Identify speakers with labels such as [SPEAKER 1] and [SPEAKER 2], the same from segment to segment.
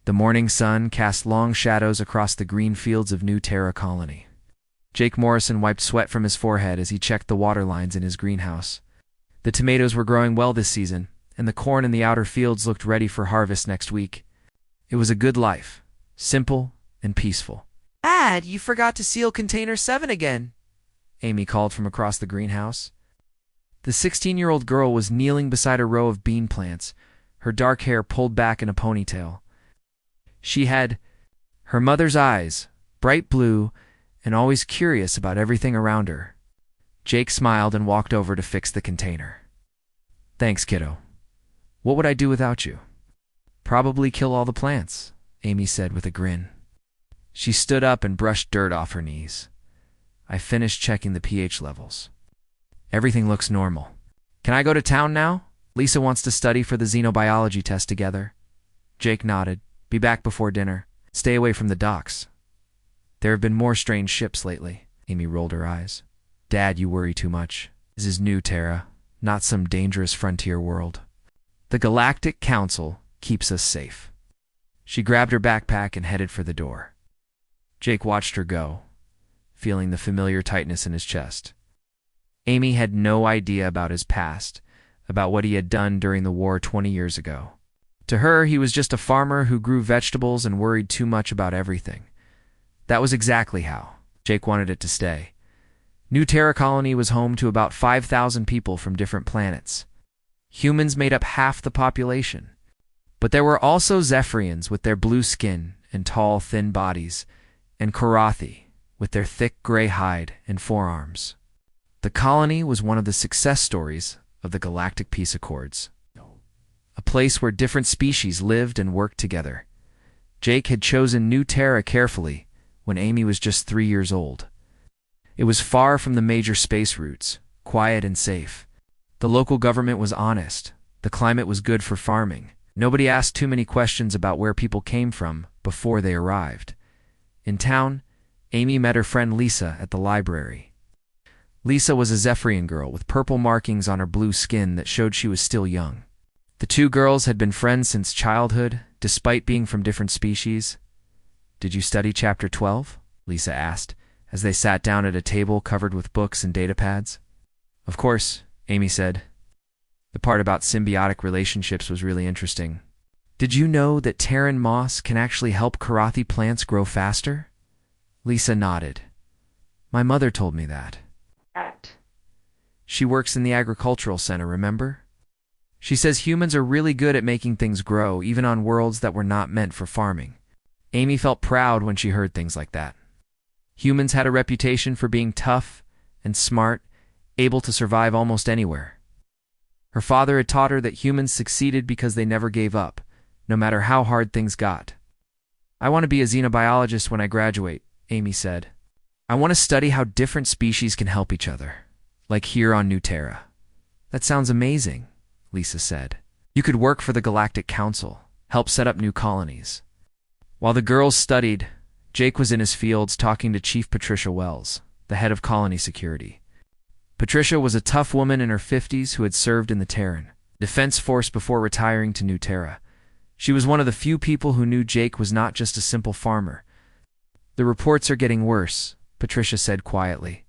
[SPEAKER 1] The morning sun cast long shadows across the green fields of New Terra Colony. Jake Morrison wiped sweat from his forehead as he checked the water lines in his greenhouse. The tomatoes were growing well this season, and the corn in the outer fields looked ready for harvest next week. It was a good life, simple and peaceful.
[SPEAKER 2] "Dad, you forgot to seal container 7 again,"
[SPEAKER 1] Amy called from across the greenhouse. The 16-year-old girl was kneeling beside a row of bean plants, her dark hair pulled back in a ponytail. She had her mother's eyes, bright blue, and always curious about everything around her. Jake smiled and walked over to fix the container. "Thanks, kiddo. What would I do without you?" "Probably kill all the plants," Amy said with a grin. She stood up and brushed dirt off her knees. "I finished checking the pH levels. Everything looks normal. Can I go to town now? Lisa wants to study for the xenobiology test together." Jake nodded. "Be back before dinner. Stay away from the docks. There have been more strange ships lately." Amy rolled her eyes. "Dad, you worry too much. This is New Terra, not some dangerous frontier world. The Galactic Council keeps us safe." She grabbed her backpack and headed for the door. Jake watched her go, feeling the familiar tightness in his chest. Amy had no idea about his past, about what he had done during the war 20 years ago. To her, he was just a farmer who grew vegetables and worried too much about everything. That was exactly how Jake wanted it to stay. New Terra Colony was home to about 5,000 people from different planets. Humans made up half the population. But there were also Zephyrians with their blue skin and tall, thin bodies, and Korathi with their thick gray hide and forearms. The colony was one of the success stories of the Galactic Peace Accords, a place where different species lived and worked together. Jake had chosen New Terra carefully when Amy was just 3 years old. It was far from the major space routes, quiet and safe. The local government was honest. The climate was good for farming. Nobody asked too many questions about where people came from before they arrived. In town, Amy met her friend Lisa at the library. Lisa was a Zephyrian girl with purple markings on her blue skin that showed she was still young. The two girls had been friends since childhood, despite being from different species. "Did you study Chapter 12? Lisa asked, as they sat down at a table covered with books and datapads. "Of course," Amy said. "The part about symbiotic relationships was really interesting." "Did you know that Terran moss can actually help Korathi plants grow faster?" Lisa nodded. "My mother told me that. She works in the agricultural center, remember? She says humans are really good at making things grow, even on worlds that were not meant for farming." Amy felt proud when she heard things like that. Humans had a reputation for being tough and smart, able to survive almost anywhere. Her father had taught her that humans succeeded because they never gave up, no matter how hard things got. "I want to be a xenobiologist when I graduate," Amy said. "I want to study how different species can help each other, like here on New Terra." "That sounds amazing," Lisa said. "You could work for the Galactic Council, help set up new colonies." While the girls studied, Jake was in his fields talking to Chief Patricia Wells, the head of colony security. Patricia was a tough woman in her 50s who had served in the Terran Defense Force before retiring to New Terra. She was one of the few people who knew Jake was not just a simple farmer. "The reports are getting worse," Patricia said quietly.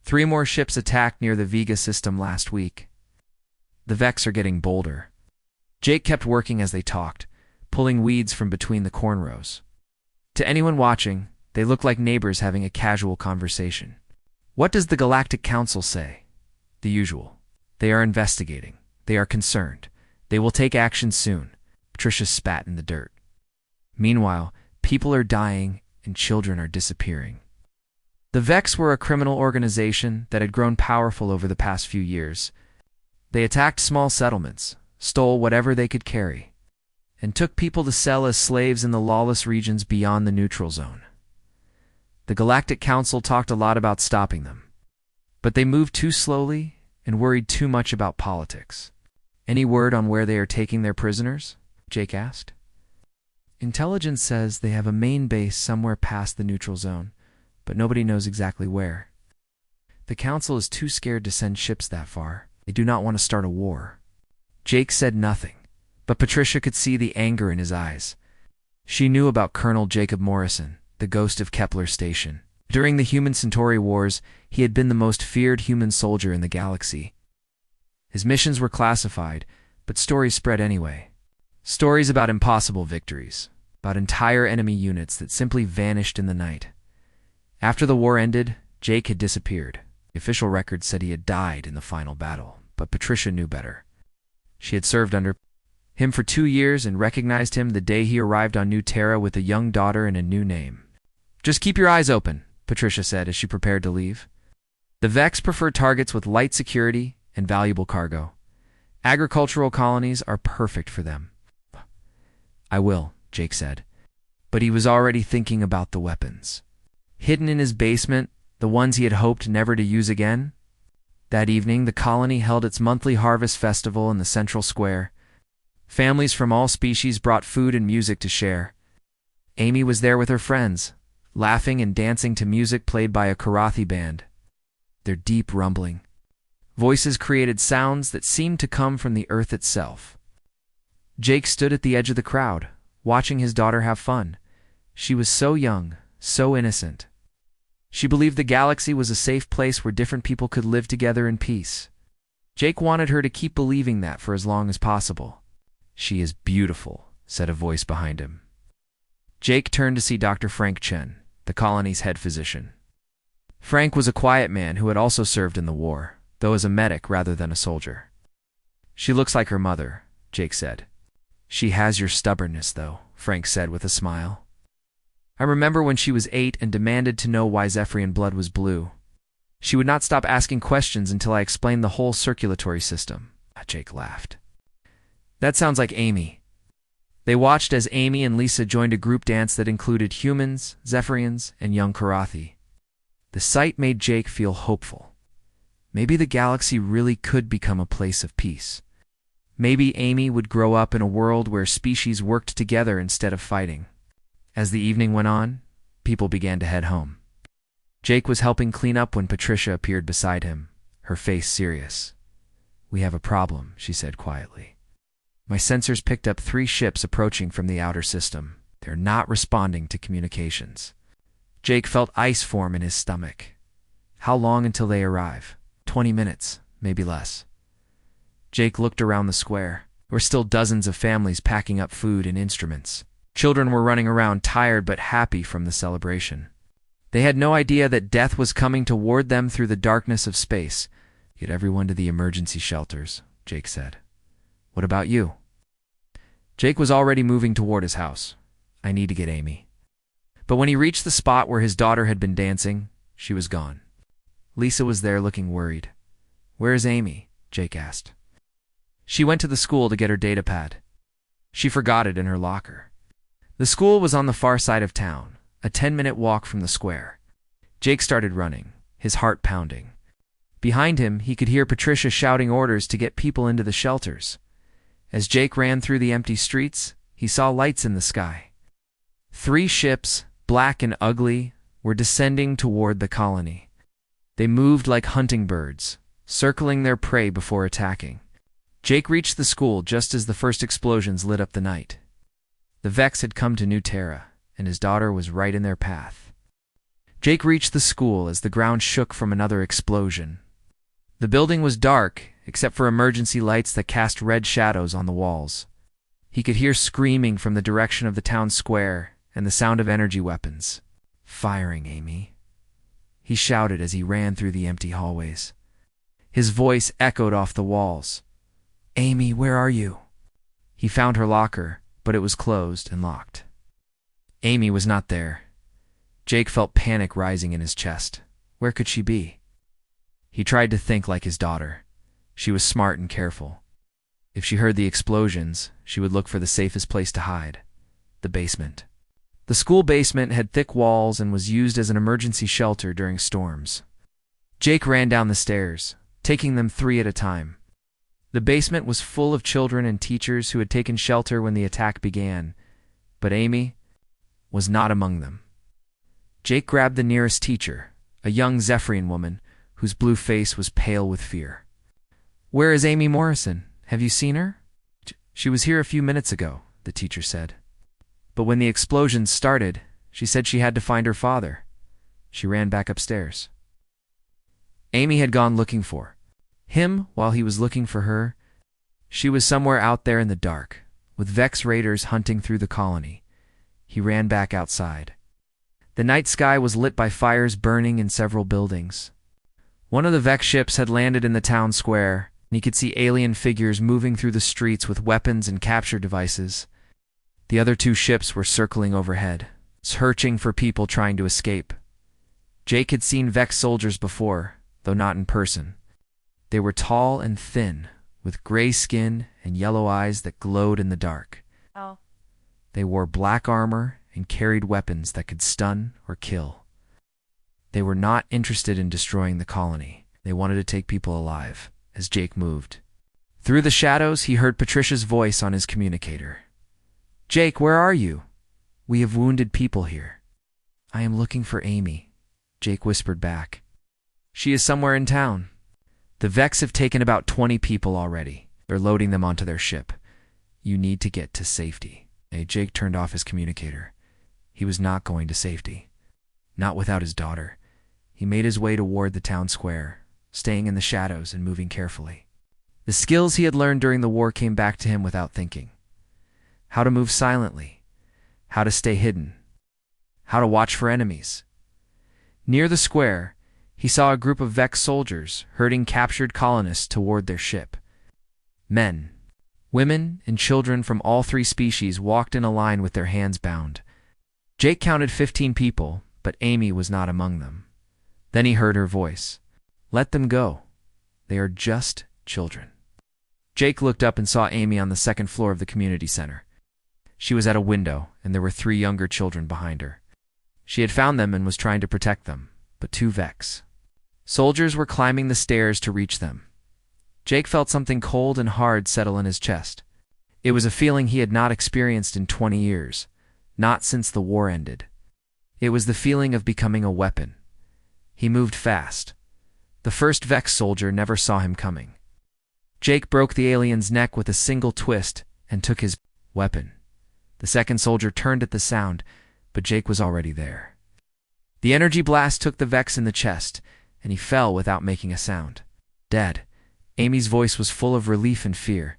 [SPEAKER 1] 3 more ships attacked near the Vega system last week. The Vex are getting bolder." Jake kept working as they talked, pulling weeds from between the corn rows. To anyone watching, they looked like neighbors having a casual conversation. "What does the Galactic Council say?" "The usual. They are investigating. They are concerned. They will take action soon." Patricia spat in the dirt. "Meanwhile, people are dying and children are disappearing." The Vex were a criminal organization that had grown powerful over the past few years. They attacked small settlements, stole whatever they could carry, and took people to sell as slaves in the lawless regions beyond the neutral zone. The Galactic Council talked a lot about stopping them, but they moved too slowly and worried too much about politics. "Any word on where they are taking their prisoners?" Jake asked. "Intelligence says they have a main base somewhere past the neutral zone, but nobody knows exactly where. The Council is too scared to send ships that far. They do not want to start a war." Jake said nothing, but Patricia could see the anger in his eyes. She knew about Colonel Jacob Morrison, the ghost of Kepler Station. During the Human-Centauri Wars, he had been the most feared human soldier in the galaxy. His missions were classified, but stories spread anyway. Stories about impossible victories, about entire enemy units that simply vanished in the night. After the war ended, Jake had disappeared. The official record said he had died in the final battle, but Patricia knew better. She had served under him for 2 years and recognized him the day he arrived on New Terra with a young daughter and a new name. "Just keep your eyes open," Patricia said as she prepared to leave. The Vex preferred targets with light security and valuable cargo. Agricultural colonies are perfect for them. "I will," Jake said. But he was already thinking about the weapons. Hidden in his basement, the ones he had hoped never to use again. That evening, the colony held its monthly harvest festival in the central square. Families from all species brought food and music to share. Amy was there with her friends, laughing and dancing to music played by a Karathi band. Their deep rumbling voices created sounds that seemed to come from the earth itself. Jake stood at the edge of the crowd, watching his daughter have fun. She was so young, so innocent. She believed the galaxy was a safe place where different people could live together in peace. Jake wanted her to keep believing that for as long as possible. "She is beautiful," said a voice behind him. Jake turned to see Dr. Frank Chen, the colony's head physician. Frank was a quiet man who had also served in the war, though as a medic rather than a soldier. "She looks like her mother," Jake said. "She has your stubbornness, though," Frank said with a smile. "I remember when she was 8 and demanded to know why Zephyrian blood was blue. She would not stop asking questions until I explained the whole circulatory system." Jake laughed. "That sounds like Amy." They watched as Amy and Lisa joined a group dance that included humans, Zephyrians, and young Karathi. The sight made Jake feel hopeful. Maybe the galaxy really could become a place of peace. Maybe Amy would grow up in a world where species worked together instead of fighting. As the evening went on, people began to head home. Jake was helping clean up when Patricia appeared beside him, her face serious. "We have a problem," she said quietly. "My sensors picked up 3 ships approaching from the outer system. They're not responding to communications." Jake felt ice form in his stomach. "How long until they arrive?" 20 minutes, maybe less." Jake looked around the square. There were still dozens of families packing up food and instruments. Children were running around tired but happy from the celebration. They had no idea that death was coming toward them through the darkness of space. "Get everyone to the emergency shelters," Jake said. "What about you?" Jake was already moving toward his house. "I need to get Amy." But when he reached the spot where his daughter had been dancing, she was gone. Lisa was there looking worried. "Where is Amy?" Jake asked. "She went to the school to get her data pad. She forgot it in her locker." The school was on the far side of town, a 10-minute walk from the square. Jake started running, his heart pounding. Behind him, he could hear Patricia shouting orders to get people into the shelters. As Jake ran through the empty streets, he saw lights in the sky. 3 ships, black and ugly, were descending toward the colony. They moved like hunting birds, circling their prey before attacking. Jake reached the school just as the first explosions lit up the night. The Vex had come to New Terra, and his daughter was right in their path. Jake reached the school as the ground shook from another explosion. The building was dark, except for emergency lights that cast red shadows on the walls. He could hear screaming from the direction of the town square and the sound of energy weapons. "Firing, Amy," he shouted as he ran through the empty hallways. His voice echoed off the walls. "Amy, where are you?" He found her locker, but it was closed and locked. Amy was not there. Jake felt panic rising in his chest. Where could she be? He tried to think like his daughter. She was smart and careful. If she heard the explosions, she would look for the safest place to hide: the basement. The school basement had thick walls and was used as an emergency shelter during storms. Jake ran down the stairs, taking them 3 at a time. The basement was full of children and teachers who had taken shelter when the attack began, but Amy was not among them. Jake grabbed the nearest teacher, a young Zephyrian woman whose blue face was pale with fear. "Where is Amy Morrison? Have you seen her?" "She was here a few minutes ago," the teacher said. But when the explosions started, she said she had to find her father. She ran back upstairs. Amy had gone looking for him while he was looking for her. She was somewhere out there in the dark, with Vex raiders hunting through the colony. He ran back outside. The night sky was lit by fires burning in several buildings. One of the Vex ships had landed in the town square, and he could see alien figures moving through the streets with weapons and capture devices. The other two ships were circling overhead, searching for people trying to escape. Jake had seen Vex soldiers before, though not in person. They were tall and thin, with gray skin and yellow eyes that glowed in the dark.
[SPEAKER 3] Oh.
[SPEAKER 1] They wore black armor and carried weapons that could stun or kill. They were not interested in destroying the colony. They wanted to take people alive. As Jake moved through the shadows, he heard Patricia's voice on his communicator. "Jake, where are you? We have wounded people here." "I am looking for Amy," Jake whispered back. "She is somewhere in town. The Vex have taken about 20 people already. They're loading them onto their ship. You need to get to safety." Jake turned off his communicator. He was not going to safety. Not without his daughter. He made his way toward the town square, staying in the shadows and moving carefully. The skills he had learned during the war came back to him without thinking. How to move silently. How to stay hidden. How to watch for enemies. Near the square, he saw a group of Vex soldiers herding captured colonists toward their ship. Men, women, and children from all three species walked in a line with their hands bound. Jake counted 15 people, but Amy was not among them. Then he heard her voice. "Let them go. They are just children." Jake looked up and saw Amy on the second floor of the community center. She was at a window, and there were 3 younger children behind her. She had found them and was trying to protect them, but 2 Vex soldiers were climbing the stairs to reach them. Jake felt something cold and hard settle in his chest. It was a feeling he had not experienced in 20 years, not since the war ended. It was the feeling of becoming a weapon. He moved fast. The first Vex soldier never saw him coming. Jake broke the alien's neck with a single twist and took his weapon. The second soldier turned at the sound, but Jake was already there. The energy blast took the Vex in the chest, and he fell without making a sound. Dead. Amy's voice was full of relief and fear.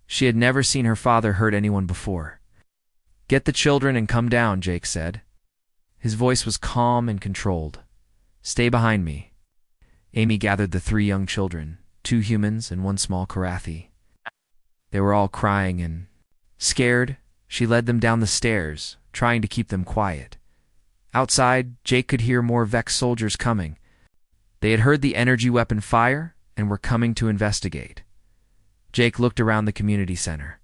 [SPEAKER 1] She had never seen her father hurt anyone before. "Get the children and come down," Jake said. His voice was calm and controlled. "Stay behind me." Amy gathered the 3 young children, 2 humans and 1 small Karathi. They were all crying and scared. She led them down the stairs, trying to keep them quiet. Outside, Jake could hear more Vex soldiers coming. They had heard the energy weapon fire and were coming to investigate. Jake looked around the community center.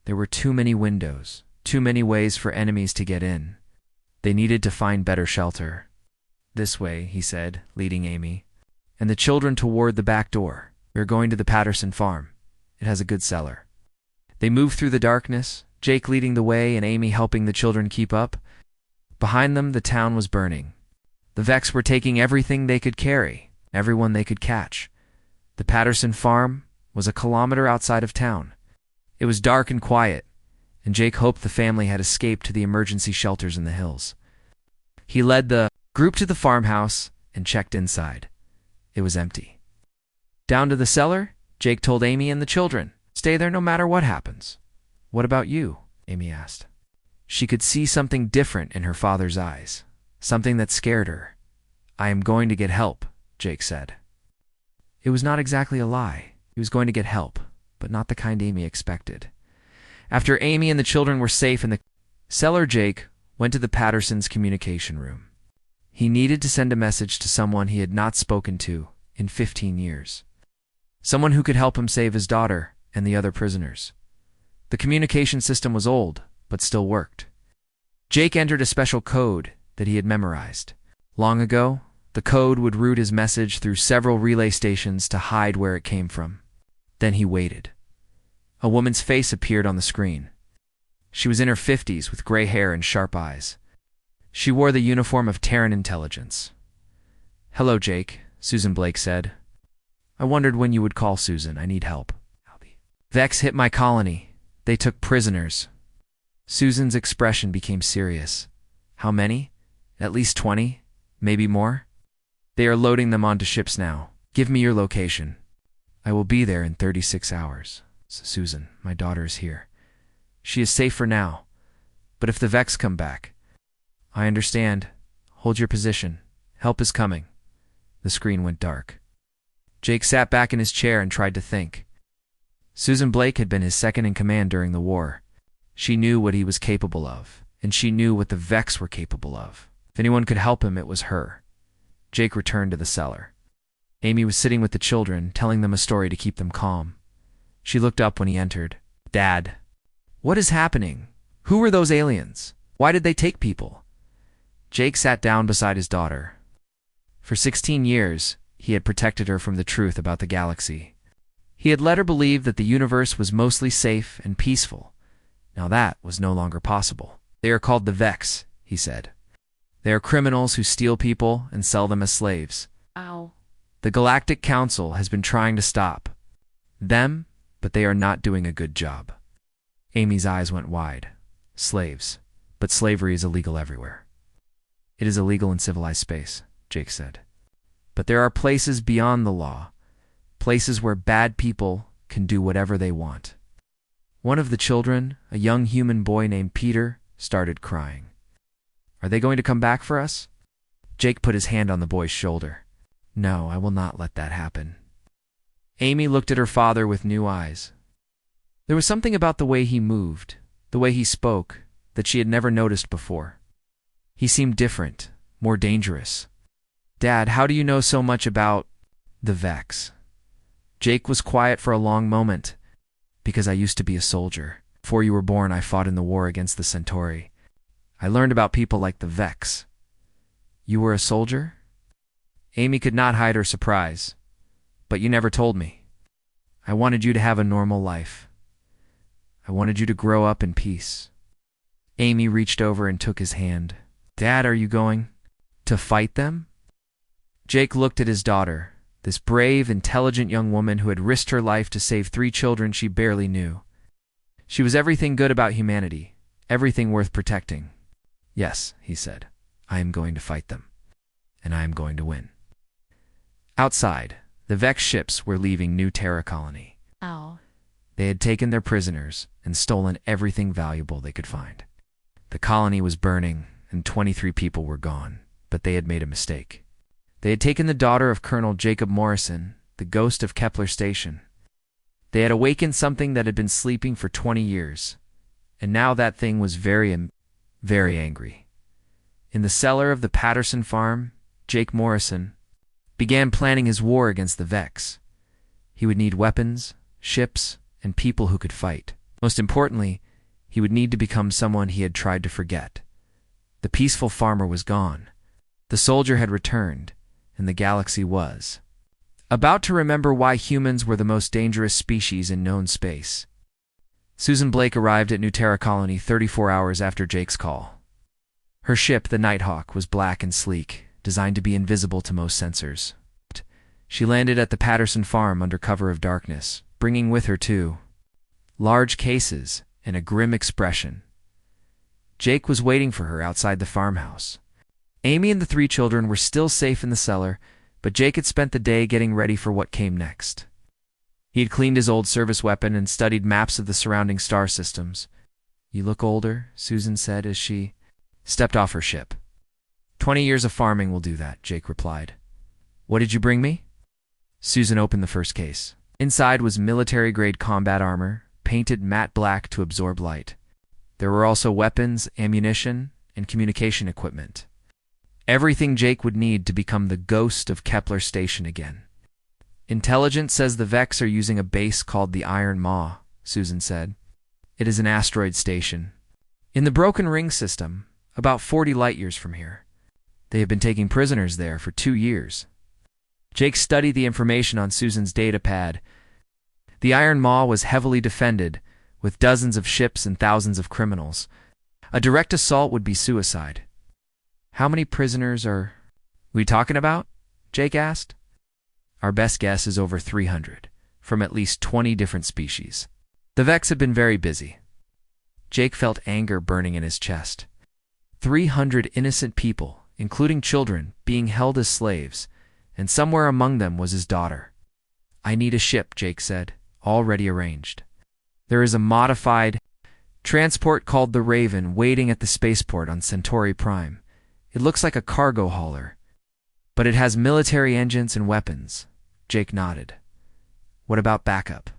[SPEAKER 1] There were too many windows, too many ways for enemies to get in. They needed to find better shelter. "This way," he said, leading Amy, and the children toward the back door. "We're going to the Patterson farm. It has a good cellar." They moved through the darkness, Jake leading the way and Amy helping the children keep up. Behind them, the town was burning. The Vex were taking everything they could carry, everyone they could catch. The Patterson farm was a kilometer outside of town. It was dark and quiet, and Jake hoped the family had escaped to the emergency shelters in the hills. He led the group to the farmhouse and checked inside. It was empty. Down to the cellar, Jake told Amy and the children, "Stay there no matter what happens." "What about you?" Amy asked. She could see something different in her father's eyes, something that scared her. "I am going to get help," Jake said. It was not exactly a lie. He was going to get help, but not the kind Amy expected. After Amy and the children were safe in the cellar, Jake went to the Pattersons' communication room. He needed to send a message to someone he had not spoken to in 15 years. Someone who could help him save his daughter and the other prisoners. The communication system was old, but still worked. Jake entered a special code that he had memorized. Long ago, the code would route his message through several relay stations to hide where it came from. Then he waited. A woman's face appeared on the screen. She was in her 50s with gray hair and sharp eyes. She wore the uniform of Terran intelligence. "Hello, Jake," Susan Blake said. "I wondered when you would call, Susan. I need help." "Vex hit my colony. They took prisoners." Susan's expression became serious. How many? At least 20? Maybe more? They are loading them onto ships now. Give me your location. I will be there in 36 hours. Susan, my daughter is here. She is safe for now. But if the Vex come back... I understand. Hold your position. Help is coming. The screen went dark. Jake sat back in his chair and tried to think. Susan Blake had been his second-in-command during the war. She knew what he was capable of, and she knew what the Vex were capable of. If anyone could help him, it was her. Jake returned to the cellar. Amy was sitting with the children, telling them a story to keep them calm. She looked up when he entered. Dad. What is happening? Who were those aliens? Why did they take people? Jake sat down beside his daughter. For 16 years, he had protected her from the truth about the galaxy. He had let her believe that the universe was mostly safe and peaceful. Now that was no longer possible. They are called the Vex, he said. They are criminals who steal people and sell them as slaves.
[SPEAKER 3] Ow.
[SPEAKER 1] The Galactic Council has been trying to stop them, but they are not doing a good job. Amy's eyes went wide. Slaves. But slavery is illegal everywhere. It is illegal in civilized space, Jake said. But there are places beyond the law, places where bad people can do whatever they want. One of the children, a young human boy named Peter, started crying. Are they going to come back for us? Jake put his hand on the boy's shoulder. No, I will not let that happen. Amy looked at her father with new eyes. There was something about the way he moved, the way he spoke, that she had never noticed before. He seemed different, more dangerous. Dad, how do you know so much about the Vex? Jake was quiet for a long moment. Because I used to be a soldier. Before you were born, I fought in the war against the Centauri. I learned about people like the Vex. You were a soldier? Amy could not hide her surprise. But you never told me. I wanted you to have a normal life. I wanted you to grow up in peace. Amy reached over and took his hand. Dad, are you going to fight them? Jake looked at his daughter, this brave, intelligent young woman who had risked her life to save 3 children she barely knew. She was everything good about humanity, everything worth protecting. Yes, he said, I am going to fight them, and I am going to win. Outside, the Vex ships were leaving New Terra Colony.
[SPEAKER 3] Ow.
[SPEAKER 1] They had taken their prisoners and stolen everything valuable they could find. The colony was burning, and 23 people were gone, but they had made a mistake. They had taken the daughter of Colonel Jacob Morrison, the ghost of Kepler Station. They had awakened something that had been sleeping for 20 years, and now that thing was very angry. In the cellar of the Patterson farm, Jake Morrison began planning his war against the Vex. He would need weapons, ships, and people who could fight. Most importantly, he would need to become someone he had tried to forget. The peaceful farmer was gone. The soldier had returned, and the galaxy was about to remember why humans were the most dangerous species in known space. Susan Blake arrived at New Terra Colony 34 hours after Jake's call. Her ship, the Nighthawk, was black and sleek, designed to be invisible to most sensors. She landed at the Patterson farm under cover of darkness, bringing with her 2 large cases and a grim expression. Jake was waiting for her outside the farmhouse. Amy and the 3 children were still safe in the cellar, but Jake had spent the day getting ready for what came next. He had cleaned his old service weapon and studied maps of the surrounding star systems. You look older, Susan said as she stepped off her ship. 20 years of farming will do that, Jake replied. What did you bring me? Susan opened the first case. Inside was military-grade combat armor, painted matte black to absorb light. There were also weapons, ammunition, and communication equipment. Everything Jake would need to become the ghost of Kepler Station again. Intelligence says the Vex are using a base called the Iron Maw, Susan said. It is an asteroid station in the Broken Ring system, about 40 light-years from here. They have been taking prisoners there for 2 years. Jake studied the information on Susan's data pad. The Iron Maw was heavily defended, with dozens of ships and thousands of criminals. A direct assault would be suicide. How many prisoners are we talking about? Jake asked. Our best guess is over 300, from at least 20 different species. The Vex have been very busy. Jake felt anger burning in his chest. 300 innocent people, including children, being held as slaves, and somewhere among them was his daughter. "I need a ship," Jake said, "already arranged. There is a modified transport called the Raven waiting at the spaceport on Centauri Prime. It looks like a cargo hauler, but it has military engines and weapons." Jake nodded. "What about backup?"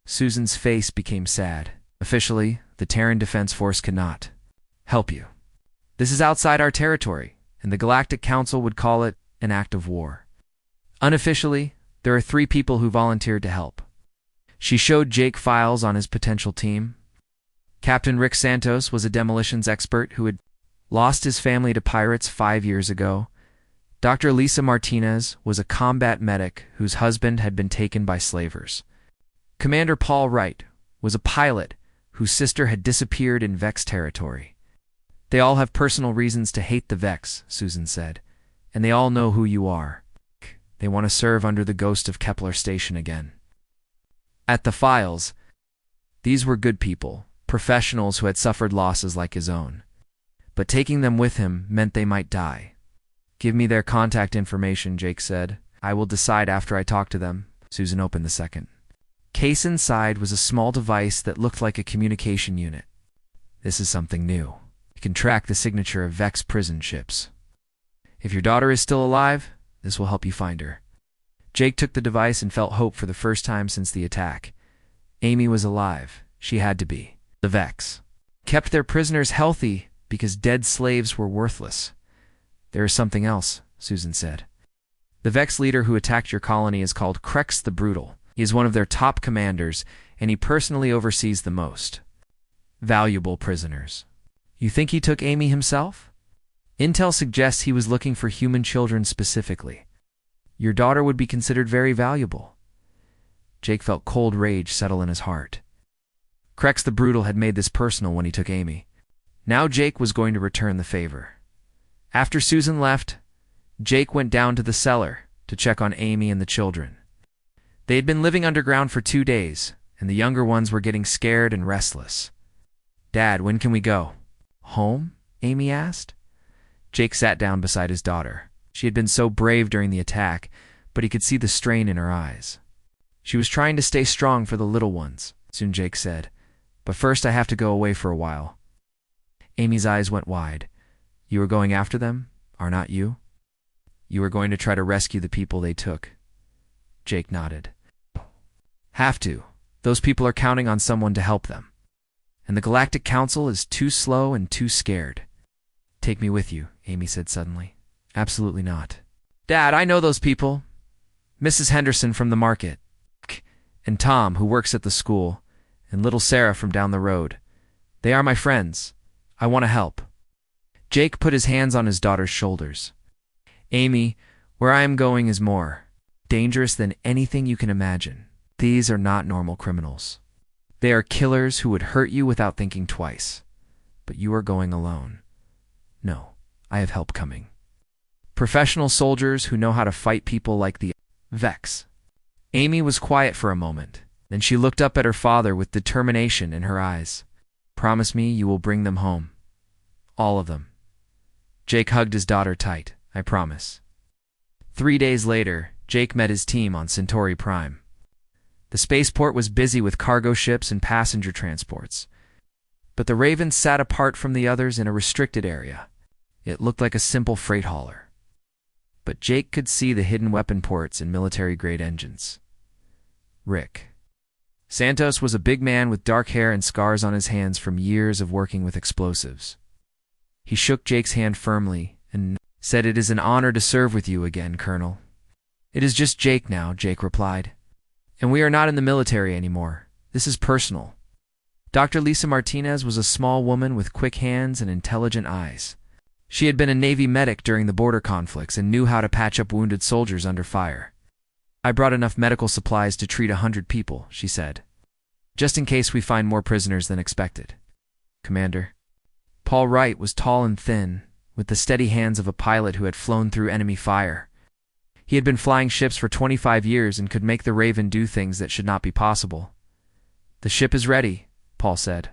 [SPEAKER 1] Susan's face became sad. "Officially, the Terran Defense Force cannot help you. This is outside our territory, and the Galactic Council would call it an act of war. Unofficially, there are 3 people who volunteered to help." She showed Jake files on his potential team. Captain Rick Santos was a demolitions expert who had lost his family to pirates 5 years ago. Dr. Lisa Martinez was a combat medic whose husband had been taken by slavers. Commander Paul Wright was a pilot whose sister had disappeared in Vex territory. "They all have personal reasons to hate the Vex," Susan said, "and they all know who you are. They want to serve under the ghost of Kepler Station again." At the files, these were good people, professionals who had suffered losses like his own. But taking them with him meant they might die. "Give me their contact information," Jake said. "I will decide after I talk to them." Susan opened the second case. Inside was a small device that looked like a communication unit. "This is something new. It can track the signature of Vex prison ships. If your daughter is still alive, this will help you find her." Jake took the device and felt hope for the first time since the attack. Amy was alive. She had to be. The Vex kept their prisoners healthy because dead slaves were worthless. "There is something else," Susan said. "The Vex leader who attacked your colony is called Krex the Brutal. He is one of their top commanders, and he personally oversees the most valuable prisoners." "You think he took Amy himself?" "Intel suggests he was looking for human children specifically. Your daughter would be considered very valuable." Jake felt cold rage settle in his heart. Krex the Brutal had made this personal when he took Amy. Now Jake was going to return the favor. After Susan left, Jake went down to the cellar to check on Amy and the children. They had been living underground for 2 days, and the younger ones were getting scared and restless. "Dad, when can we go?" "Home?" Amy asked. Jake sat down beside his daughter. She had been so brave during the attack, but he could see the strain in her eyes. "She was trying to stay strong for the little ones," soon Jake said. "But first I have to go away for a while." Amy's eyes went wide. "You are going after them, are not you? You are going to try to rescue the people they took?" Jake nodded. "Have to. Those people are counting on someone to help them. And the Galactic Council is too slow and too scared." "Take me with you," Amy said suddenly. "Absolutely not." "Dad, I know those people. Mrs. Henderson from the market, and Tom, who works at the school, and little Sarah from down the road. They are my friends. I want to help." Jake put his hands on his daughter's shoulders. "Amy, where I am going is more dangerous than anything you can imagine. These are not normal criminals. They are killers who would hurt you without thinking twice. But you are going alone. No, I have help coming. Professional soldiers who know how to fight people like the Vex." Amy was quiet for a moment. Then she looked up at her father with determination in her eyes. "Promise me you will bring them home. All of them." Jake hugged his daughter tight. "I promise." 3 days later, Jake met his team on Centauri Prime. The spaceport was busy with cargo ships and passenger transports. But the Raven sat apart from the others in a restricted area. It looked like a simple freight hauler. But Jake could see the hidden weapon ports and military-grade engines. Rick Santos was a big man with dark hair and scars on his hands from years of working with explosives. He shook Jake's hand firmly and said, "It is an honor to serve with you again, Colonel." "It is just Jake now," Jake replied. "And we are not in the military anymore. This is personal." Dr. Lisa Martinez was a small woman with quick hands and intelligent eyes. She had been a Navy medic during the border conflicts and knew how to patch up wounded soldiers under fire. "I brought enough medical supplies to treat 100 people, she said. "Just in case we find more prisoners than expected." "Commander." Paul Wright was tall and thin, with the steady hands of a pilot who had flown through enemy fire. He had been flying ships for 25 years and could make the Raven do things that should not be possible. "The ship is ready," Paul said.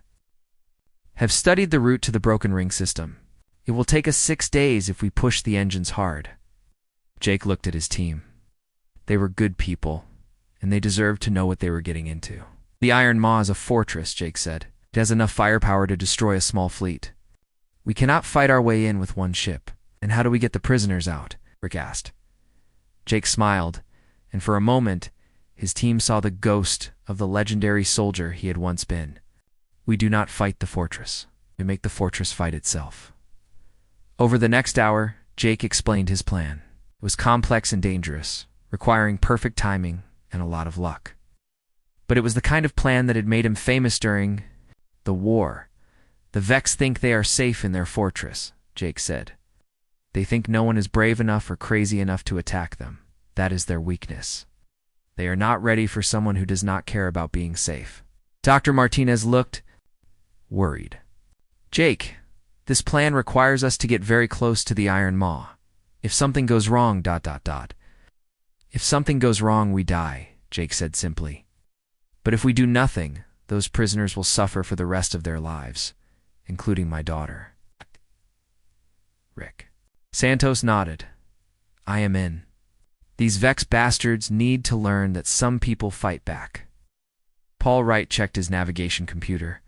[SPEAKER 1] have studied the route to the Broken Ring system. It will take us 6 days if we push the engines hard. Jake looked at his team. They were good people, and they deserved to know what they were getting into. The Iron Maw is a fortress, Jake said. It has enough firepower to destroy a small fleet. We cannot fight our way in with one ship. And how do we get the prisoners out? Rick asked. Jake smiled, and for a moment, his team saw the ghost of the legendary soldier he had once been. We do not fight the fortress. We make the fortress fight itself. Over the next hour, Jake explained his plan. It was complex and dangerous, requiring perfect timing and a lot of luck. But it was the kind of plan that had made him famous during the war. The Vex think they are safe in their fortress, Jake said. They think no one is brave enough or crazy enough to attack them. That is their weakness. They are not ready for someone who does not care about being safe. Dr. Martinez looked worried. Jake, this plan requires us to get very close to the Iron Maw. If something goes wrong, ... If something goes wrong, we die, Jake said simply. But if we do nothing, those prisoners will suffer for the rest of their lives, including my daughter. Rick. Santos nodded. I am in. These Vex bastards need to learn that some people fight back. Paul Wright checked his navigation computer.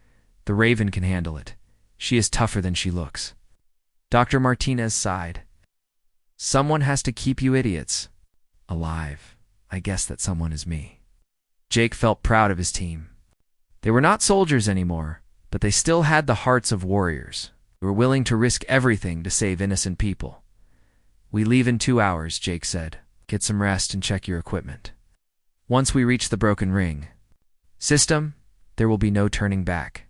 [SPEAKER 1] The Raven can handle it. She is tougher than she looks. Dr. Martinez sighed. Someone has to keep you idiots alive. I guess that someone is me. Jake felt proud of his team. They were not soldiers anymore, but they still had the hearts of warriors. They were willing to risk everything to save innocent people. We leave in 2 hours, Jake said. Get some rest and check your equipment. Once we reach the Broken Ring system, there will be no turning back.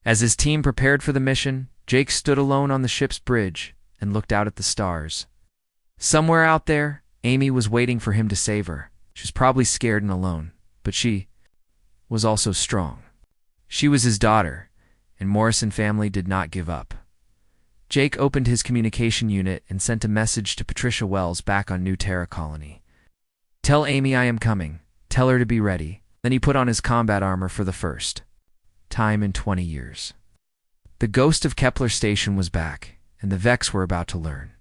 [SPEAKER 1] As his team prepared for the mission, Jake stood alone on the ship's bridge and looked out at the stars. Somewhere out there, Amy was waiting for him to save her. She was probably scared and alone, but she was also strong. She was his daughter, and Morrison family did not give up. Jake opened his communication unit and sent a message to Patricia Wells back on New Terra Colony. Tell Amy I am coming. Tell her to be ready. Then he put on his combat armor for the first time in 20 years. The ghost of Kepler Station was back, and the Vex were about to learn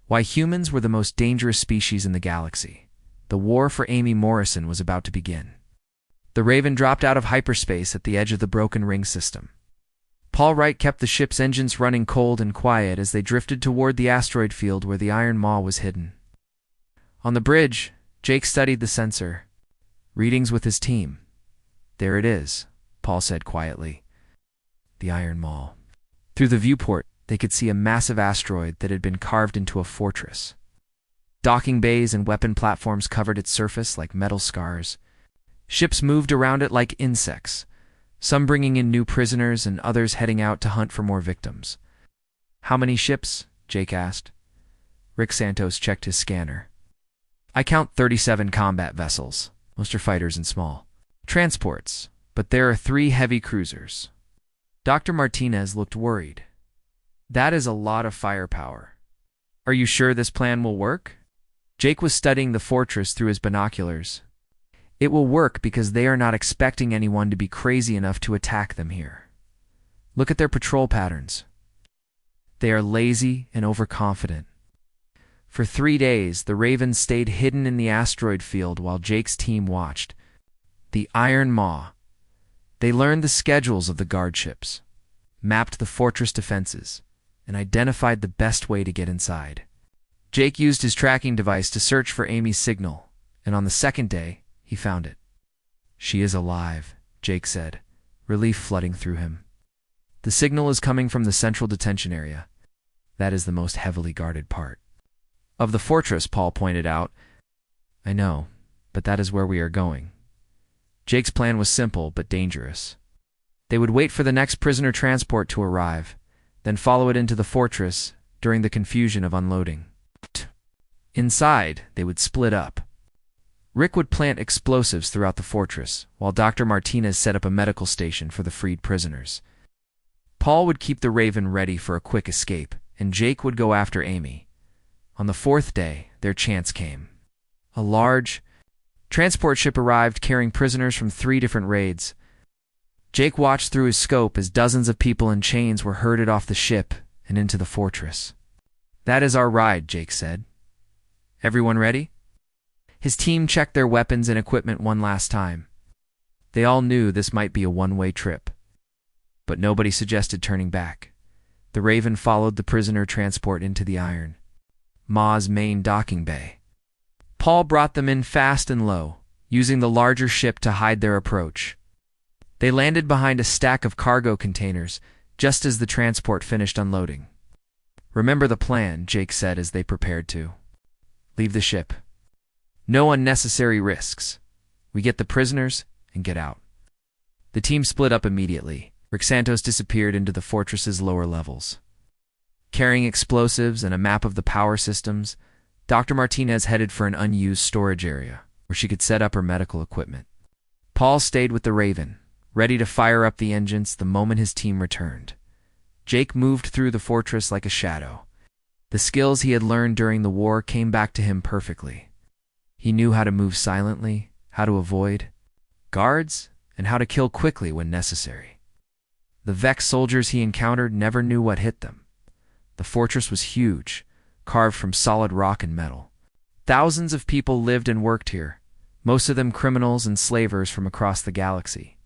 [SPEAKER 1] why humans were the most dangerous species in the galaxy. The war for Amy Morrison was about to begin. The Raven dropped out of hyperspace at the edge of the Broken Ring system. Paul Wright kept the ship's engines running cold and quiet as they drifted toward the asteroid field where the Iron Maw was hidden. On the bridge, Jake studied the sensor. Readings with his team. There it is, Paul said quietly. The Iron Maw. Through the viewport, they could see a massive asteroid that had been carved into a fortress. Docking bays and weapon platforms covered its surface like metal scars. Ships moved around it like insects, some bringing in new prisoners and others heading out to hunt for more victims. How many ships? Jake asked. Rick Santos checked his scanner. I count 37 combat vessels. Most are fighters and small transports, but there are 3 heavy cruisers. Dr. Martinez looked worried. That is a lot of firepower. Are you sure this plan will work? Jake was studying the fortress through his binoculars. It will work because they are not expecting anyone to be crazy enough to attack them here. Look at their patrol patterns. They are lazy and overconfident. For 3 days, the Ravens stayed hidden in the asteroid field while Jake's team watched. The Iron Maw. They learned the schedules of the guard ships, mapped the fortress defenses, and identified the best way to get inside. Jake used his tracking device to search for Amy's signal, and on the 2nd day, he found it. She is alive, Jake said, relief flooding through him. The signal is coming from the central detention area. That is the most heavily guarded part of the fortress, Paul pointed out. I know, but that is where we are going. Jake's plan was simple but dangerous. They would wait for the next prisoner transport to arrive, then follow it into the fortress during the confusion of unloading. Inside, they would split up. Rick would plant explosives throughout the fortress, while Dr. Martinez set up a medical station for the freed prisoners. Paul would keep the Raven ready for a quick escape, and Jake would go after Amy. On the 4th day, their chance came. A large transport ship arrived carrying prisoners from 3 different raids. Jake watched through his scope as dozens of people in chains were herded off the ship and into the fortress. "That is our ride," Jake said. "Everyone ready?" His team checked their weapons and equipment one last time. They all knew this might be a one-way trip, but nobody suggested turning back. The Raven followed the prisoner transport into the Iron Maw's main docking bay. Paul brought them in fast and low, using the larger ship to hide their approach. They landed behind a stack of cargo containers just as the transport finished unloading. "Remember the plan," Jake said as they prepared to leave the ship. "No unnecessary risks. We get the prisoners and get out." The team split up immediately. Rick Santos disappeared into the fortress's lower levels. Carrying explosives and a map of the power systems, Dr. Martinez headed for an unused storage area where she could set up her medical equipment. Paul stayed with the Raven, ready to fire up the engines the moment his team returned. Jake moved through the fortress like a shadow. The skills he had learned during the war came back to him perfectly. He knew how to move silently, how to avoid guards, and how to kill quickly when necessary. The Vex soldiers he encountered never knew what hit them. The fortress was huge, carved from solid rock and metal. Thousands of people lived and worked here, most of them criminals and slavers from across the galaxy.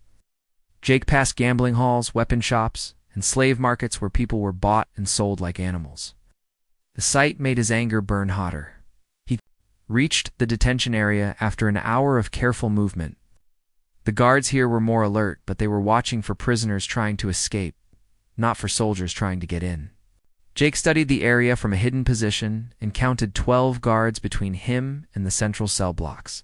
[SPEAKER 1] Jake passed gambling halls, weapon shops, and slave markets where people were bought and sold like animals. The sight made his anger burn hotter. He reached the detention area after an hour of careful movement. The guards here were more alert, but they were watching for prisoners trying to escape, not for soldiers trying to get in. Jake studied the area from a hidden position and counted 12 guards between him and the central cell blocks.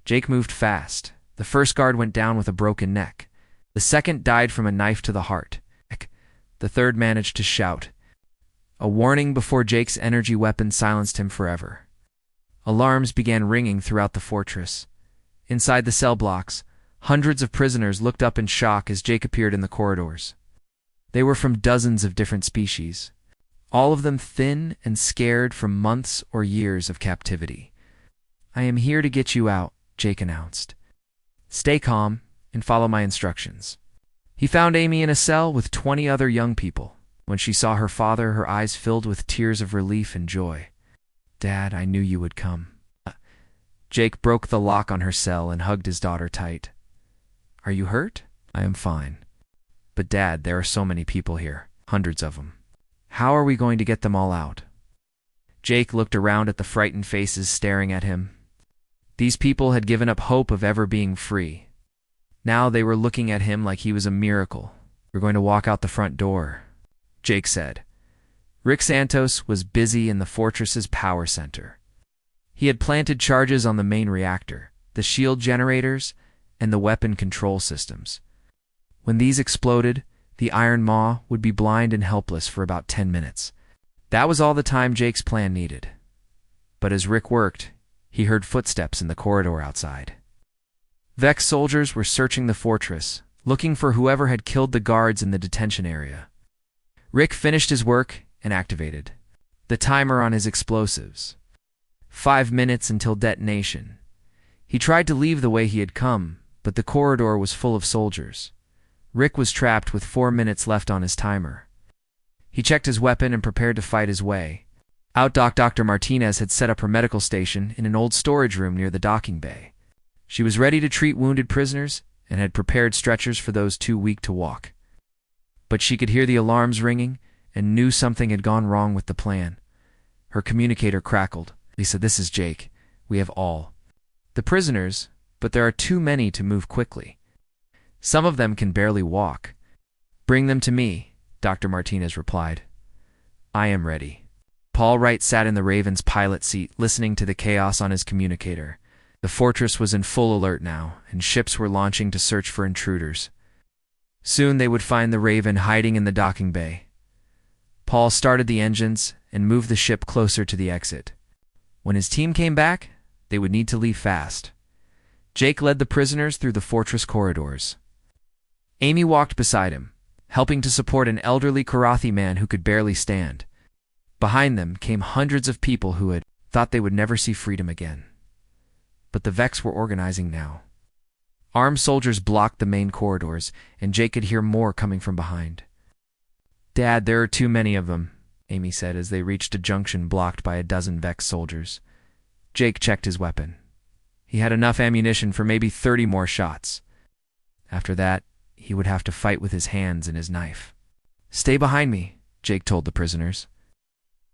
[SPEAKER 1] Jake moved fast. The first guard went down with a broken neck. The second died from a knife to the heart. The third managed to shout a warning before Jake's energy weapon silenced him forever. Alarms began ringing throughout the fortress. Inside the cell blocks, hundreds of prisoners looked up in shock as Jake appeared in the corridors. They were from dozens of different species, all of them thin and scared from months or years of captivity. "I am here to get you out," Jake announced. "Stay calm and follow my instructions." He found Amy in a cell with 20 other young people. When she saw her father, her eyes filled with tears of relief and joy. "Dad, I knew you would come." Jake broke the lock on her cell and hugged his daughter tight. "Are you hurt?" "I am fine. But Dad, there are so many people here, hundreds of them. How are we going to get them all out?" Jake looked around at the frightened faces staring at him. These people had given up hope of ever being free. Now they were looking at him like he was a miracle. "We're going to walk out the front door," Jake said. Rick Santos was busy in the fortress's power center. He had planted charges on the main reactor, the shield generators, and the weapon control systems. When these exploded, the Iron Maw would be blind and helpless for about 10 minutes. That was all the time Jake's plan needed. But as Rick worked, he heard footsteps in the corridor outside. Vex soldiers were searching the fortress, looking for whoever had killed the guards in the detention area. Rick finished his work and activated the timer on his explosives. 5 minutes until detonation. He tried to leave the way he had come, but the corridor was full of soldiers. Rick was trapped with 4 minutes left on his timer. He checked his weapon and prepared to fight his way. Outdock Dr. Martinez had set up her medical station in an old storage room near the docking bay. She was ready to treat wounded prisoners and had prepared stretchers for those too weak to walk. But she could hear the alarms ringing and knew something had gone wrong with the plan. Her communicator crackled. "Lisa, this is Jake. We have all the prisoners, but there are too many to move quickly. Some of them can barely walk." "Bring them to me," Dr. Martinez replied. "I am ready." Paul Wright sat in the Raven's pilot seat, listening to the chaos on his communicator. The fortress was in full alert now, and ships were launching to search for intruders. Soon they would find the Raven hiding in the docking bay. Paul started the engines and moved the ship closer to the exit. When his team came back, they would need to leave fast. Jake led the prisoners through the fortress corridors. Amy walked beside him, helping to support an elderly Karathi man who could barely stand. Behind them came hundreds of people who had thought they would never see freedom again. But the Vex were organizing now. Armed soldiers blocked the main corridors, and Jake could hear more coming from behind. "Dad, there are too many of them," Amy said as they reached a junction blocked by a dozen Vex soldiers. Jake checked his weapon. He had enough ammunition for maybe 30 more shots. After that, he would have to fight with his hands and his knife. "Stay behind me," Jake told the prisoners.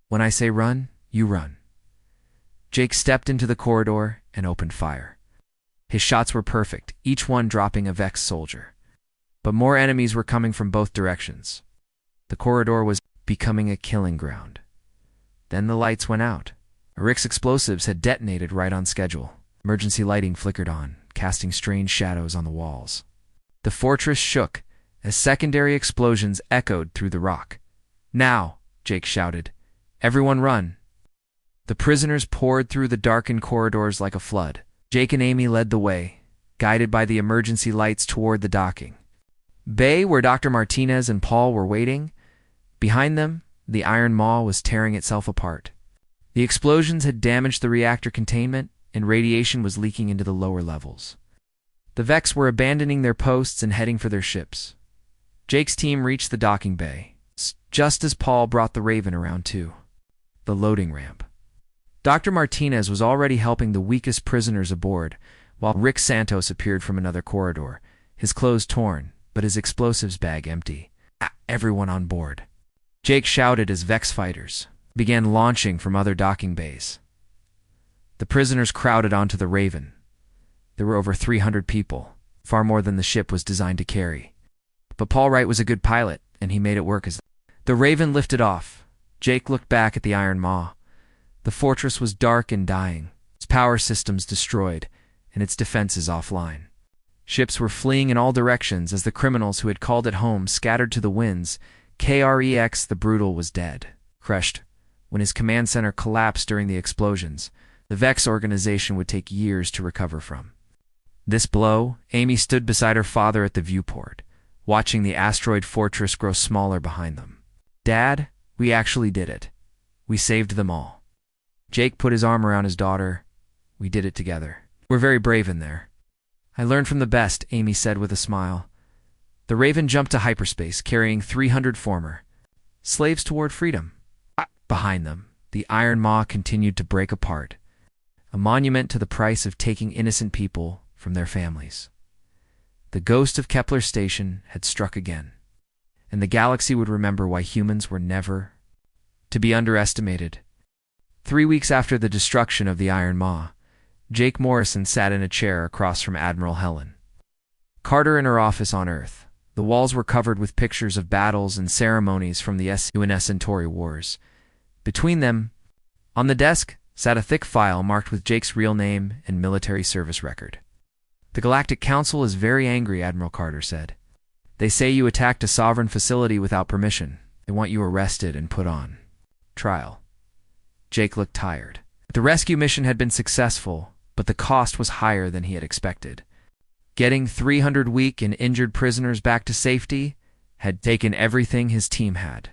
[SPEAKER 1] "When I say run, you run." Jake stepped into the corridor and opened fire. His shots were perfect, each one dropping a Vex soldier. But more enemies were coming from both directions. The corridor was becoming a killing ground. Then the lights went out. Rick's explosives had detonated right on schedule. Emergency lighting flickered on, casting strange shadows on the walls. The fortress shook as secondary explosions echoed through the rock. "Now!" Jake shouted. "Everyone run!" The prisoners poured through the darkened corridors like a flood. Jake and Amy led the way, guided by the emergency lights toward the docking bay where Dr. Martinez and Paul were waiting. Behind them, the iron maw was tearing itself apart. The explosions had damaged the reactor containment, and radiation was leaking into the lower levels. The Vex were abandoning their posts and heading for their ships. Jake's team reached the docking bay, just as Paul brought the Raven around too. The loading ramp. Dr. Martinez was already helping the weakest prisoners aboard, while Rick Santos appeared from another corridor, his clothes torn, but his explosives bag empty. Everyone on board. Jake shouted as Vex fighters began launching from other docking bays. The prisoners crowded onto the Raven. There were over 300 people, far more than the ship was designed to carry. But Paul Wright was a good pilot, and he made it work as the Raven lifted off. Jake looked back at the iron maw. The fortress was dark and dying, its power systems destroyed, and its defenses offline. Ships were fleeing in all directions as the criminals who had called it home scattered to the winds. KREX the Brutal was dead, crushed. When his command center collapsed during the explosions, the Vex organization would take years to recover from. This blow, Amy stood beside her father at the viewport, watching the asteroid fortress grow smaller behind them. "Dad, we actually did it. We saved them all." Jake put his arm around his daughter. "We did it together. We're very brave in there." "I learned from the best," Amy said with a smile. The Raven jumped to hyperspace, carrying 300 former slaves toward freedom. Behind them, the iron maw continued to break apart, a monument to the price of taking innocent people from their families. The ghost of Kepler Station had struck again, and the galaxy would remember why humans were never to be underestimated. 3 weeks after the destruction of the Iron Maw, Jake Morrison sat in a chair across from Admiral Helen Carter in her office on Earth. The walls were covered with pictures of battles and ceremonies from the SUNS Centauri Wars. Between them, on the desk, sat a thick file marked with Jake's real name and military service record. "The Galactic Council is very angry," Admiral Carter said. "They say you attacked a sovereign facility without permission. They want you arrested and put on trial." Jake looked tired. The rescue mission had been successful, but the cost was higher than he had expected. Getting 300 weak and injured prisoners back to safety had taken everything his team had.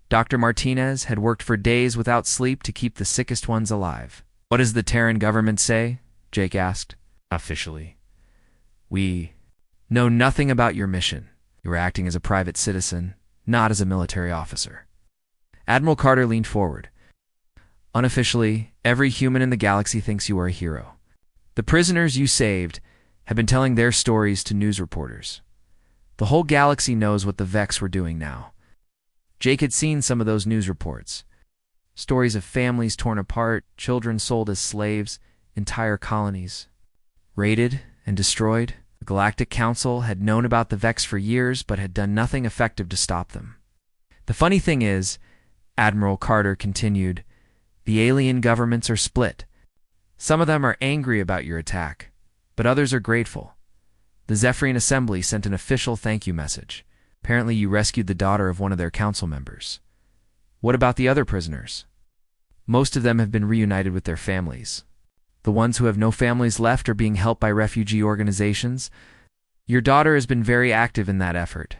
[SPEAKER 1] Dr. Martinez had worked for days without sleep to keep the sickest ones alive. "What does the Terran government say?" Jake asked. "Officially, we know nothing about your mission. You were acting as a private citizen, not as a military officer." Admiral Carter leaned forward. "Unofficially, every human in the galaxy thinks you are a hero. The prisoners you saved have been telling their stories to news reporters. The whole galaxy knows what the Vex were doing now." Jake had seen some of those news reports. Stories of families torn apart, children sold as slaves, entire colonies raided and destroyed. The Galactic Council had known about the Vex for years, but had done nothing effective to stop them. "The funny thing is," Admiral Carter continued, "the alien governments are split. Some of them are angry about your attack, but others are grateful. The Zephyrian Assembly sent an official thank you message. Apparently you rescued the daughter of one of their council members. What about the other prisoners? Most of them have been reunited with their families. The ones who have no families left are being helped by refugee organizations. Your daughter has been very active in that effort."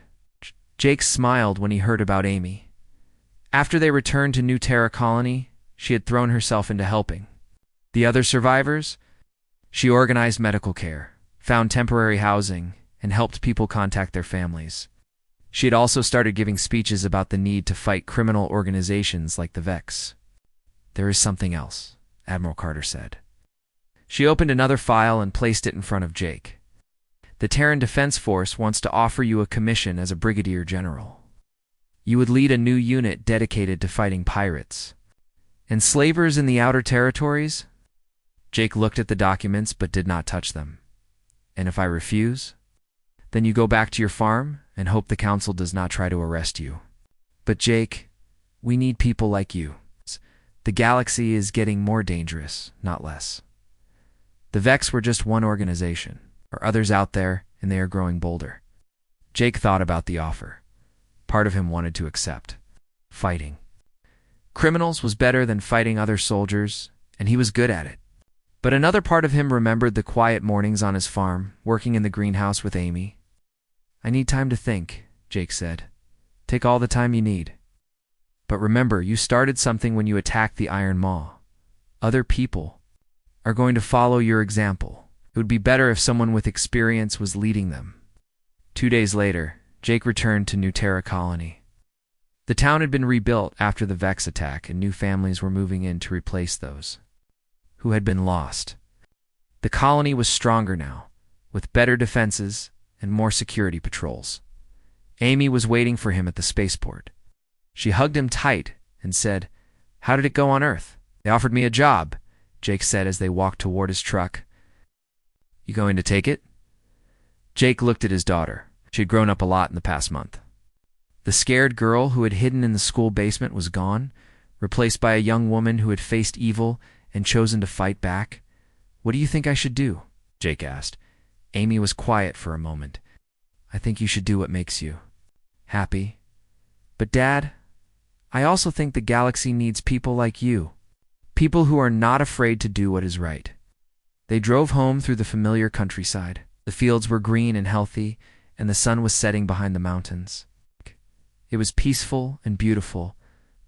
[SPEAKER 1] Jake smiled when he heard about Amy. After they returned to New Terra Colony, she had thrown herself into helping. The other survivors? She organized medical care, found temporary housing, and helped people contact their families. She had also started giving speeches about the need to fight criminal organizations like the Vex. "There is something else," Admiral Carter said. She opened another file and placed it in front of Jake. "The Terran Defense Force wants to offer you a commission as a brigadier general. You would lead a new unit dedicated to fighting pirates. Enslavers in the outer territories?" Jake looked at the documents but did not touch them. "And if I refuse? Then you go back to your farm and hope the council does not try to arrest you." "But Jake, we need people like you. The galaxy is getting more dangerous, not less. The Vex were just one organization. There are others out there, and they are growing bolder." Jake thought about the offer. Part of him wanted to accept. Fighting criminals was better than fighting other soldiers, and he was good at it. But another part of him remembered the quiet mornings on his farm, working in the greenhouse with Amy. "I need time to think," Jake said. "Take all the time you need. But remember, you started something when you attacked the Iron Maw. Other people are going to follow your example. It would be better if someone with experience was leading them." 2 days later, Jake returned to New Terra Colony. The town had been rebuilt after the Vex attack, and new families were moving in to replace those who had been lost. The colony was stronger now, with better defenses and more security patrols. Amy was waiting for him at the spaceport. She hugged him tight and said, "How did it go on Earth?" "They offered me a job," Jake said as they walked toward his truck. "You going to take it?" Jake looked at his daughter. She had grown up a lot in the past month. The scared girl who had hidden in the school basement was gone, replaced by a young woman who had faced evil and chosen to fight back. "What do you think I should do?" Jake asked. Amy was quiet for a moment. "I think you should do what makes you happy. But Dad, I also think the galaxy needs people like you. People who are not afraid to do what is right." They drove home through the familiar countryside. The fields were green and healthy, and the sun was setting behind the mountains. It was peaceful and beautiful,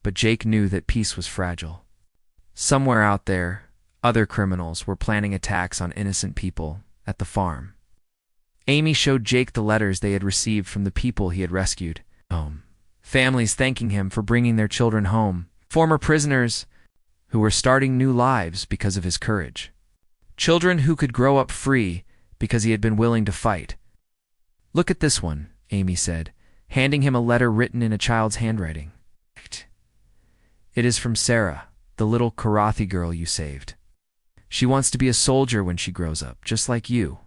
[SPEAKER 1] but Jake knew that peace was fragile. Somewhere out there, other criminals were planning attacks on innocent people at the farm. Amy showed Jake the letters they had received from the people he had rescued. Families thanking him for bringing their children home. Former prisoners who were starting new lives because of his courage. Children who could grow up free because he had been willing to fight. "Look at this one," Amy said, handing him a letter written in a child's handwriting. "It is from Sarah, the little Karathi girl you saved. She wants to be a soldier when she grows up, just like you."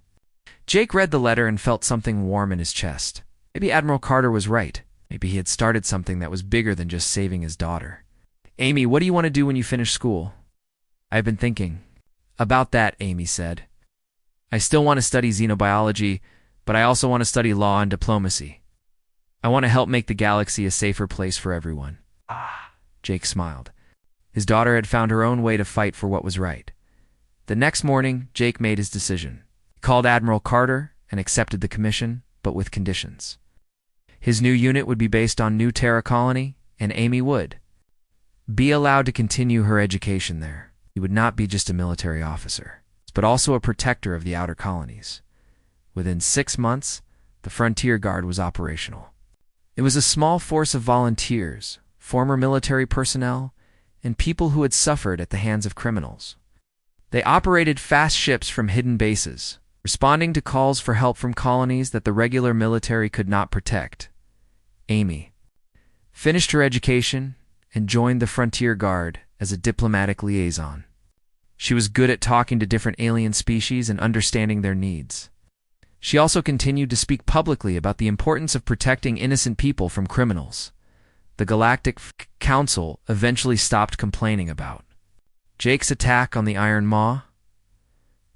[SPEAKER 1] Jake read the letter and felt something warm in his chest. Maybe Admiral Carter was right. Maybe he had started something that was bigger than just saving his daughter. "Amy, what do you want to do when you finish school?" "I've been thinking about that," Amy said. "I still want to study xenobiology, but I also want to study law and diplomacy. I want to help make the galaxy a safer place for everyone." Jake smiled. His daughter had found her own way to fight for what was right. The next morning, Jake made his decision. He called Admiral Carter and accepted the commission, but with conditions. His new unit would be based on New Terra Colony, and Amy would be allowed to continue her education there. He would not be just a military officer, but also a protector of the outer colonies. Within 6 months, the Frontier Guard was operational. It was a small force of volunteers, former military personnel, and people who had suffered at the hands of criminals. They operated fast ships from hidden bases, responding to calls for help from colonies that the regular military could not protect. Amy finished her education and joined the Frontier Guard as a diplomatic liaison. She was good at talking to different alien species and understanding their needs. She also continued to speak publicly about the importance of protecting innocent people from criminals. The Galactic Council eventually stopped complaining about Jake's attack on the Iron Maw.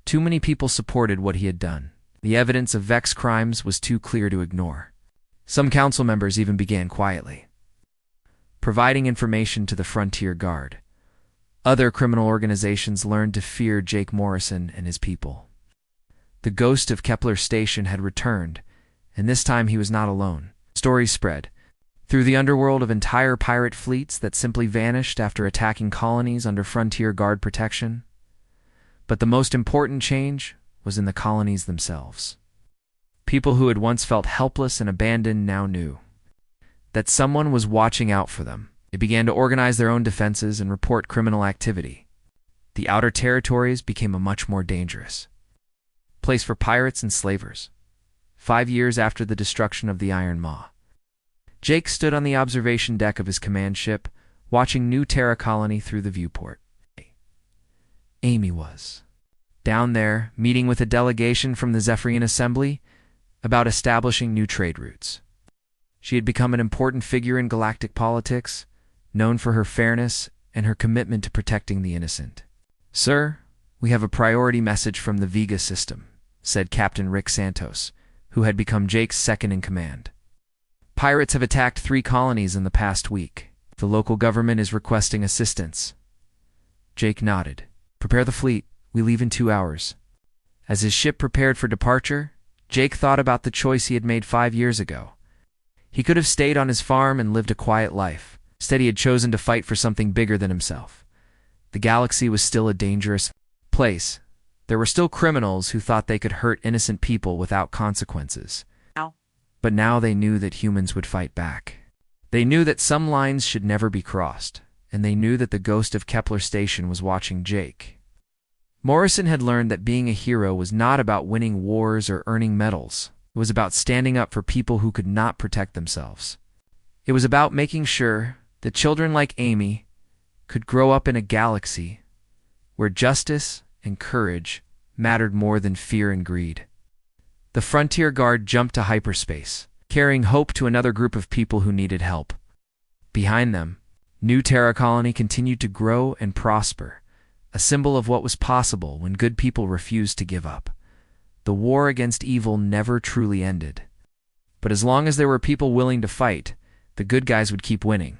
[SPEAKER 1] Too many people supported what he had done. The evidence of Vex crimes was too clear to ignore. Some council members even began quietly providing information to the Frontier Guard. Other criminal organizations learned to fear Jake Morrison and his people. The ghost of Kepler Station had returned, and this time he was not alone. Stories spread through the underworld of entire pirate fleets that simply vanished after attacking colonies under Frontier Guard protection. But the most important change was in the colonies themselves. People who had once felt helpless and abandoned now knew that someone was watching out for them. They began to organize their own defenses and report criminal activity. The outer territories became a much more dangerous place for pirates and slavers. 5 years after the destruction of the Iron Maw, Jake stood on the observation deck of his command ship, watching New Terra Colony through the viewport. Amy was down there, meeting with a delegation from the Zephyrian Assembly about establishing new trade routes. She had become an important figure in galactic politics, known for her fairness and her commitment to protecting the innocent. "Sir, we have a priority message from the Vega system," said Captain Rick Santos, who had become Jake's second-in-command. "Pirates have attacked 3 colonies in the past week. The local government is requesting assistance." Jake nodded. "Prepare the fleet. We leave in 2 hours." As his ship prepared for departure, Jake thought about the choice he had made 5 years ago. He could have stayed on his farm and lived a quiet life. Instead, he had chosen to fight for something bigger than himself. The galaxy was still a dangerous place. There were still criminals who thought they could hurt innocent people without consequences. But now they knew that humans would fight back. They knew that some lines should never be crossed, and they knew that the ghost of Kepler Station was watching Jake. Morrison had learned that being a hero was not about winning wars or earning medals. It was about standing up for people who could not protect themselves. It was about making sure that children like Amy could grow up in a galaxy where justice and courage mattered more than fear and greed. The Frontier Guard jumped to hyperspace, carrying hope to another group of people who needed help. Behind them, New Terra Colony continued to grow and prosper, a symbol of what was possible when good people refused to give up. The war against evil never truly ended. But as long as there were people willing to fight, the good guys would keep winning.